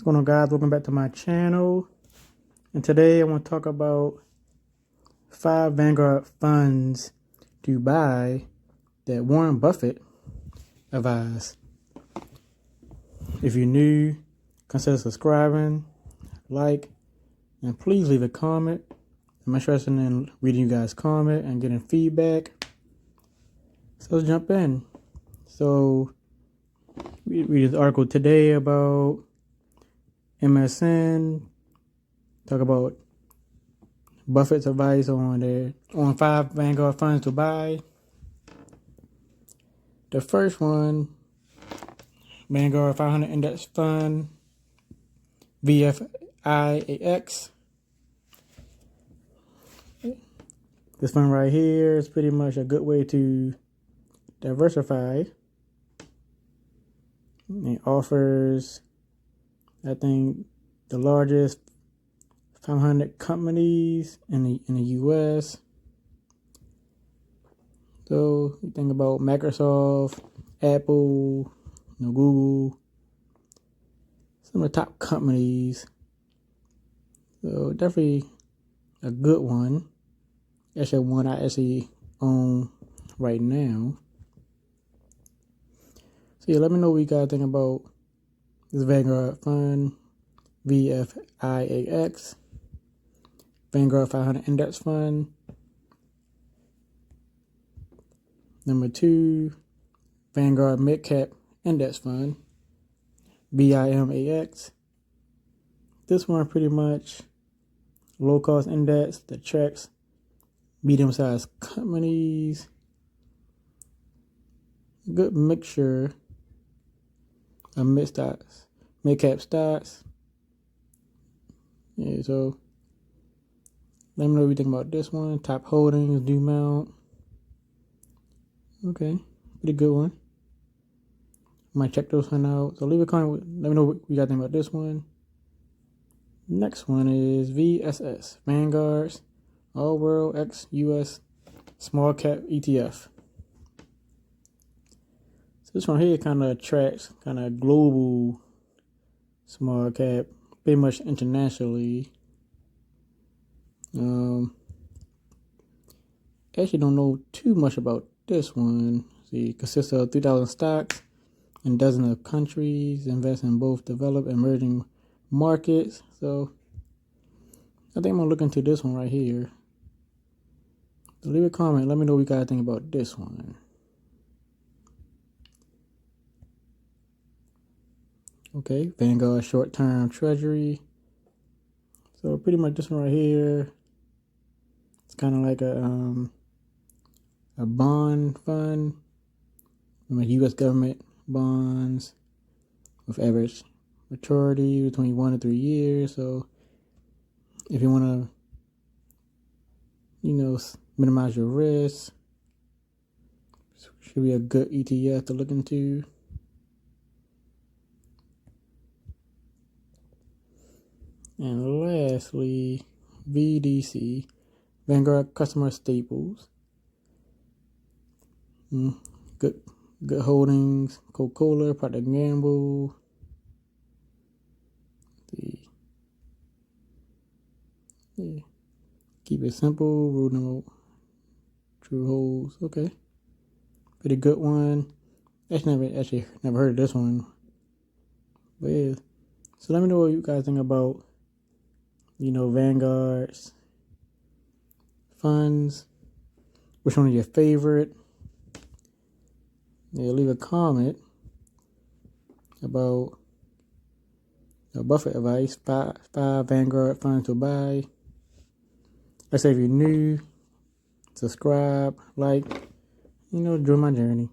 What's going on, guys? Welcome back to my channel. And today I want to talk about 5 Vanguard funds to buy that Warren Buffett advised. If you're new, consider subscribing, like, and please leave a comment. I'm interested in reading you guys' comment and getting feedback. So let's jump in. So we read this article today about MSN, talk about Buffett's advice on 5 Vanguard funds to buy. The first one, Vanguard 500 Index Fund, VFIAX. This fund right here is pretty much a good way to diversify. It offers, I think, the largest 500 companies in the U.S. So you think about Microsoft, Apple, Google, some of the top companies. So definitely a good one. Actually, one I actually own right now. So yeah, let me know what you guys think about this Vanguard fund, VFIAX, Vanguard 500 Index Fund. Number 2, Vanguard Midcap Index Fund, BIMAX. This one pretty much low cost index that tracks medium-sized companies. Good mixture of mid-cap stocks. Yeah, so let me know what you think about this one. Top holdings, do mount. Okay, pretty good one. Might check those one out. So leave a comment. Let me know what you guys think about this one. Next one is VSS, Vanguard's All World X US Small Cap ETF. So this one here kind of tracks kind of global small cap, pretty much internationally. Actually don't know too much about this one. See, it consists of 3,000 stocks in dozens of countries, invest in both developed and emerging markets. So I think I'm gonna look into this one right here. So leave a comment. Let me know what you guys think about this one. Okay, Vanguard short-term treasury. So pretty much this one right here, it's kind of like a bond fund, U.S. government bonds with average maturity between 1 to 3 years. So if you want to, minimize your risk, should be a good ETF to look into. And lastly, VDC, Vanguard Customer Staples. Good holdings. Coca-Cola, Procter & Gamble. Keep it simple. Rule number true holds. Okay, pretty good one. Actually never heard of this one. But yeah. So let me know what you guys think about Vanguard's funds. Which one is your favorite? Yeah, leave a comment about Buffett advice. 5 Vanguard funds to buy. Like I say, if you're new, subscribe, like, join my journey.